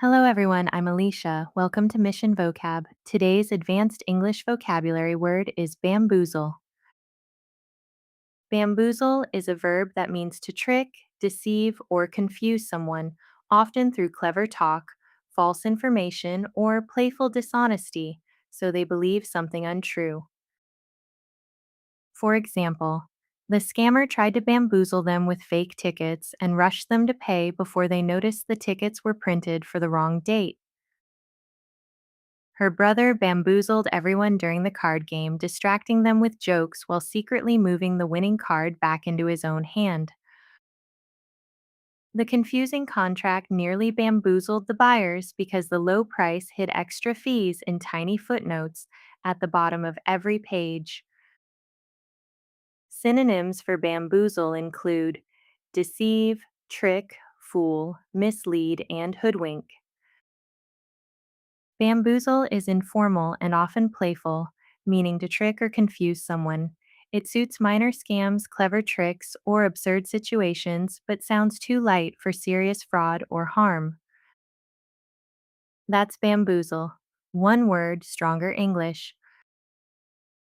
Hello, everyone. I'm Alicia. Welcome to Mission Vocab. Today's advanced English vocabulary word is bamboozle. Bamboozle is a verb that means to trick, deceive, or confuse someone, often through clever talk, false information, or playful dishonesty, so they believe something untrue. For example, the scammer tried to bamboozle them with fake tickets and rushed them to pay before they noticed the tickets were printed for the wrong date. Her brother bamboozled everyone during the card game, distracting them with jokes while secretly moving the winning card back into his own hand. The confusing contract nearly bamboozled the buyers because the low price hid extra fees in tiny footnotes at the bottom of every page. Synonyms for bamboozle include deceive, trick, fool, mislead, and hoodwink. Bamboozle is informal and often playful, meaning to trick or confuse someone. It suits minor scams, clever tricks, or absurd situations, but sounds too light for serious fraud or harm. That's bamboozle. One word, stronger English.